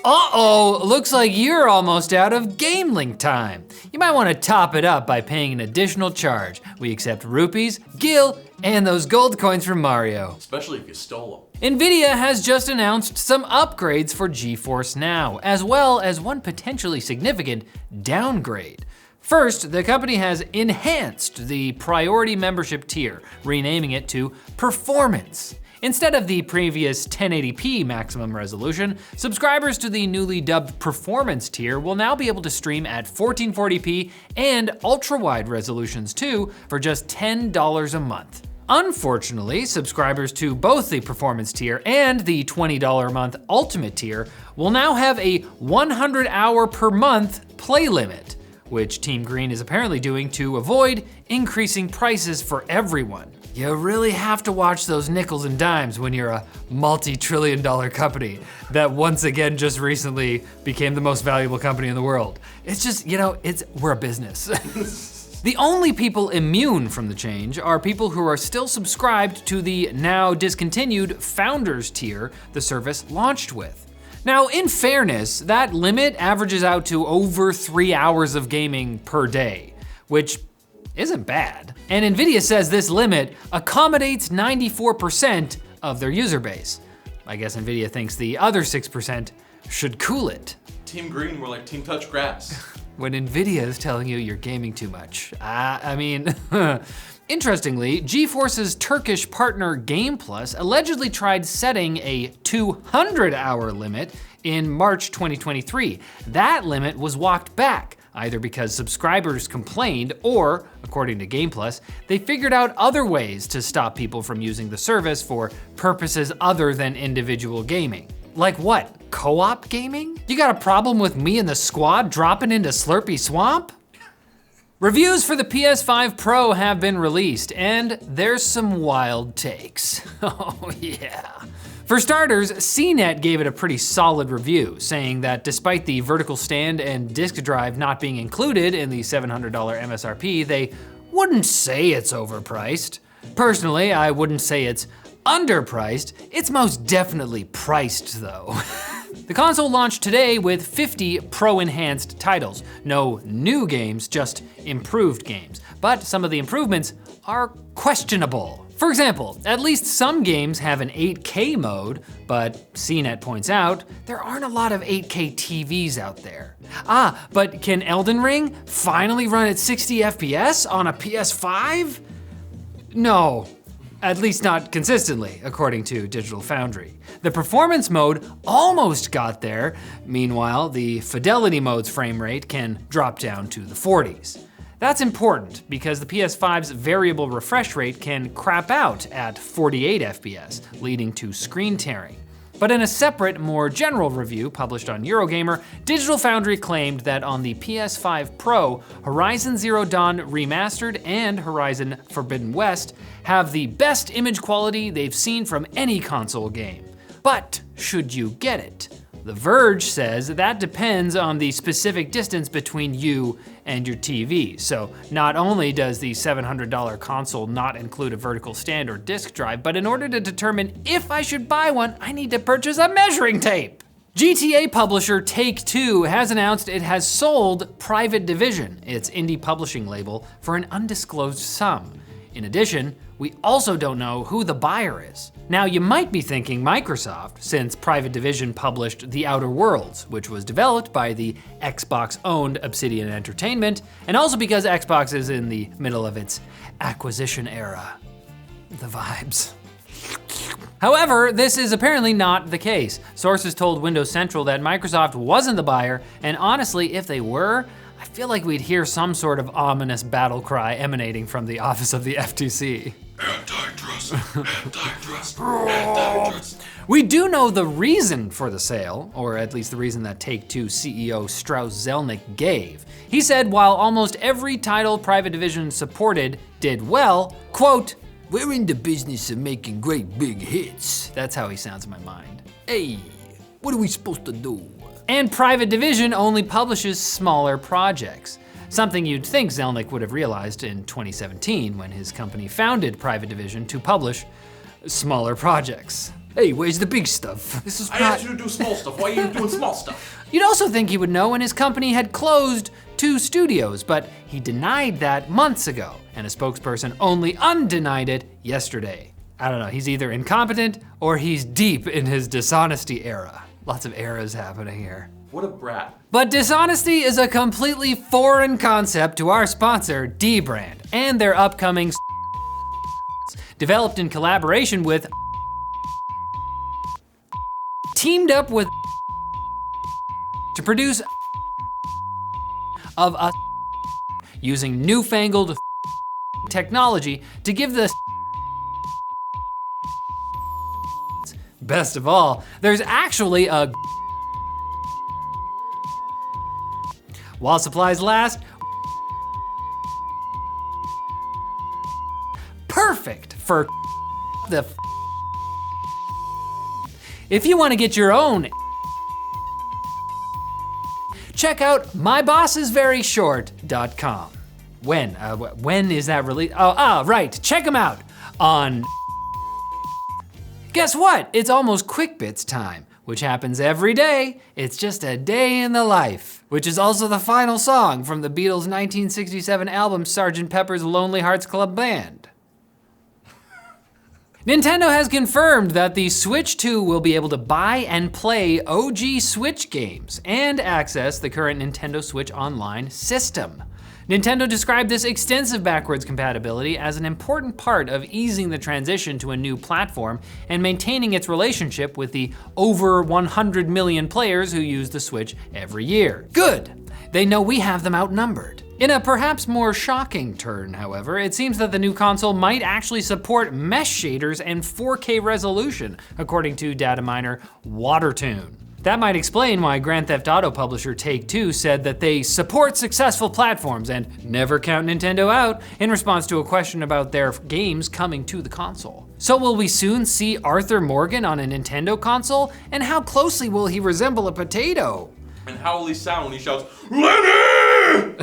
Uh-oh, looks like you're almost out of game link time. You might want to top it up by paying an additional charge. We accept rupees, gil, and those gold coins from Mario. Especially if you stole them. Nvidia has just announced some upgrades for Geforce Now, as well as one potentially significant downgrade. First, the company has enhanced the priority membership tier, renaming it to Performance. Instead of the previous 1080p maximum resolution, subscribers to the newly dubbed Performance tier will now be able to stream at 1440p and ultra-wide resolutions too for just $10 a month. Unfortunately, subscribers to both the Performance tier and the $20 a month Ultimate tier will now have a 100-hour per month play limit, which Team Green is apparently doing to avoid increasing prices for everyone. You really have to watch those nickels and dimes when you're a multi-trillion-dollar company that once again just recently became the most valuable company in the world. It's just, we're a business. The only people immune from the change are people who are still subscribed to the now discontinued Founders tier the service launched with. Now, in fairness, that limit averages out to over 3 hours of gaming per day, which isn't bad. And Nvidia says this limit accommodates 94% of their user base. I guess Nvidia thinks the other 6% should cool it. Team Green, we're like Team Touch Grass. When Nvidia is telling you you're gaming too much. Interestingly, Geforce's Turkish partner Game Plus allegedly tried setting a 200-hour limit in March 2023. That limit was walked back, either because subscribers complained or, according to Game Plus, they figured out other ways to stop people from using the service for purposes other than individual gaming. Like what, co-op gaming? You got a problem with me and the squad dropping into Slurpy Swamp? Reviews for the PS5 Pro have been released, and there's some wild takes. Oh yeah. For starters, CNET gave it a pretty solid review, saying that despite the vertical stand and disk drive not being included in the $700 MSRP, they wouldn't say it's overpriced. Personally, I wouldn't say it's underpriced. It's most definitely priced though. The console launched today with 50 Pro-enhanced titles. No new games, just improved games. But some of the improvements are questionable. For example, at least some games have an 8K mode, but CNET points out there aren't a lot of 8K TVs out there. But can Elden Ring finally run at 60 FPS on a PS5? No. At least not consistently, according to Digital Foundry. The performance mode almost got there. Meanwhile, the fidelity mode's frame rate can drop down to the 40s. That's important because the PS5's variable refresh rate can crap out at 48 FPS, leading to screen tearing. But in a separate, more general review published on Eurogamer, Digital Foundry claimed that on the PS5 Pro, Horizon Zero Dawn Remastered and Horizon Forbidden West have the best image quality they've seen from any console game. But should you get it? The Verge says that depends on the specific distance between you and your TV. So not only does the $700 console not include a vertical stand or disk drive, but in order to determine if I should buy one, I need to purchase a measuring tape. GTA publisher Take-Two has announced it has sold Private Division, its indie publishing label, for an undisclosed sum. In addition, we also don't know who the buyer is. Now, you might be thinking Microsoft, since Private Division published The Outer Worlds, which was developed by the Xbox-owned Obsidian Entertainment, and also because Xbox is in the middle of its acquisition era. The vibes. However, this is apparently not the case. Sources told Windows Central that Microsoft wasn't the buyer, and honestly, if they were, I feel like we'd hear some sort of ominous battle cry emanating from the office of the FTC. Antitrust, antitrust, antitrust. We do know the reason for the sale, or at least the reason that Take-Two CEO Strauss Zelnick gave. He said while almost every title Private Division supported did well, quote, "We're in the business of making great big hits." That's how he sounds in my mind. Hey, what are we supposed to do? And Private Division only publishes smaller projects. Something you'd think Zelnick would have realized in 2017 when his company founded Private Division to publish smaller projects. Hey, where's the big stuff? This is I asked you to do small stuff. Why are you doing small stuff? You'd also think he would know when his company had closed 2 studios, but he denied that months ago, and a spokesperson only undenied it yesterday. I don't know, he's either incompetent or he's deep in his dishonesty era. Lots of eras happening here. What a brat. But dishonesty is a completely foreign concept to our sponsor, dbrand, and their upcoming developed in collaboration with teamed up with to produce of us using newfangled technology to give the best of all, there's actually a while supplies last, perfect for the if you want to get your own, check out mybossisveryshort.com. When is that released? Right, check them out on. Guess what? It's almost QuickBits time, which happens every day. It's just a day in the life, which is also the final song from the Beatles' 1967 album Sgt. Pepper's Lonely Hearts Club Band. Nintendo has confirmed that the Switch 2 will be able to buy and play OG Switch games and access the current Nintendo Switch Online system. Nintendo described this extensive backwards compatibility as an important part of easing the transition to a new platform and maintaining its relationship with the over 100 million players who use the Switch every year. Good, they know we have them outnumbered. In a perhaps more shocking turn, however, it seems that the new console might actually support mesh shaders and 4K resolution, according to data miner Watertune. That might explain why Grand Theft Auto publisher Take-Two said that they support successful platforms and never count Nintendo out in response to a question about their games coming to the console. So will we soon see Arthur Morgan on a Nintendo console? And how closely will he resemble a potato? And how will he sound when he shouts, Lenny!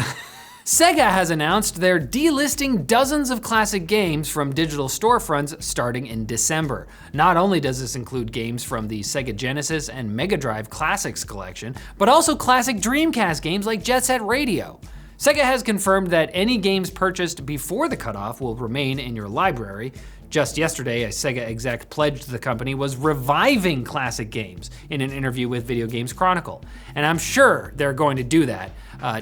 Sega has announced they're delisting dozens of classic games from digital storefronts starting in December. Not only does this include games from the Sega Genesis and Mega Drive Classics collection, but also classic Dreamcast games like Jet Set Radio. Sega has confirmed that any games purchased before the cutoff will remain in your library. Just yesterday, a Sega exec pledged the company was reviving classic games in an interview with Video Games Chronicle. And I'm sure they're going to do that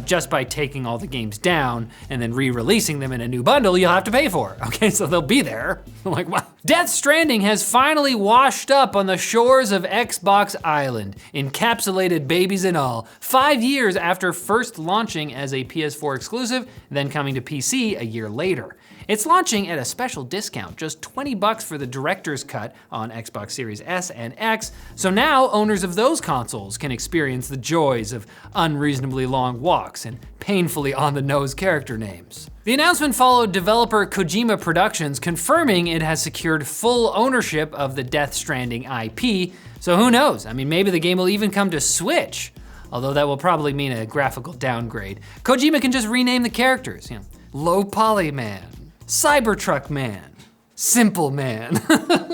just by taking all the games down and then re-releasing them in a new bundle you'll have to pay for. Okay, so they'll be there. I'm like, wow. Death Stranding has finally washed up on the shores of Xbox Island, encapsulated babies and all, 5 years after first launching as a PS4 exclusive, then coming to PC a year later. It's launching at a special discount, just $20 for the director's cut on Xbox Series S and X, so now owners of those consoles can experience the joys of unreasonably long walks and painfully on-the-nose character names. The announcement followed developer Kojima Productions confirming it has secured full ownership of the Death Stranding IP, so who knows? I mean, maybe the game will even come to Switch, although that will probably mean a graphical downgrade. Kojima can just rename the characters, Low Poly Man, Cybertruck Man, Simple Man.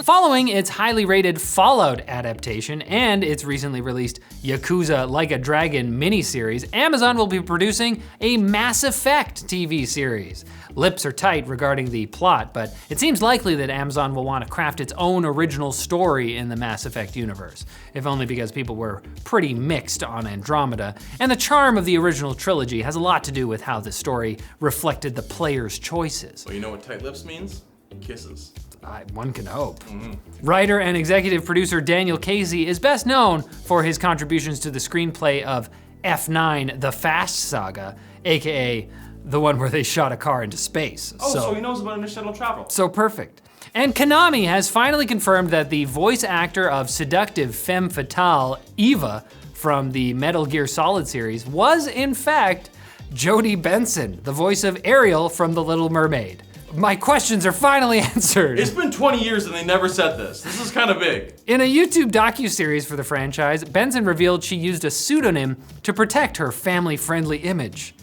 Following its highly rated Fallout adaptation and its recently released Yakuza Like a Dragon miniseries, Amazon will be producing a Mass Effect TV series. Lips are tight regarding the plot, but it seems likely that Amazon will want to craft its own original story in the Mass Effect universe, if only because people were pretty mixed on Andromeda, and the charm of the original trilogy has a lot to do with how the story reflected the player's choices. Well, you know what tight lips means? Kisses. One can hope. Writer and executive producer Daniel Casey is best known for his contributions to the screenplay of F9, The Fast Saga, AKA the one where they shot a car into space. So he knows about interstellar travel. So perfect. And Konami has finally confirmed that the voice actor of seductive femme fatale Eva from the Metal Gear Solid series was in fact Jodie Benson, the voice of Ariel from The Little Mermaid. My questions are finally answered. It's been 20 years and they never said this. This is kind of big. In a YouTube docuseries for the franchise, Benson revealed she used a pseudonym to protect her family-friendly image.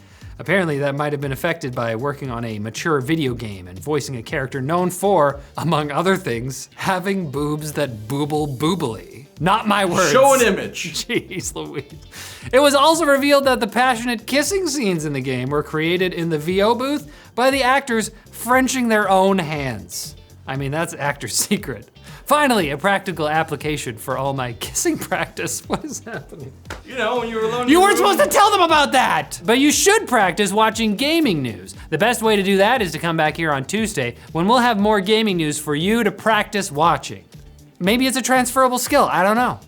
Apparently that might have been affected by working on a mature video game and voicing a character known for, among other things, having boobs that booble boobly. Not my words. Show an image. Jeez Louise. It was also revealed that the passionate kissing scenes in the game were created in the VO booth by the actors Frenching their own hands. I mean, that's actor's secret. Finally, a practical application for all my kissing practice. What is happening? You know, when you were alone in You your weren't room. supposed to tell them about that! But you should practice watching gaming news. The best way to do that is to come back here on Tuesday when we'll have more gaming news for you to practice watching. Maybe it's a transferable skill, I don't know.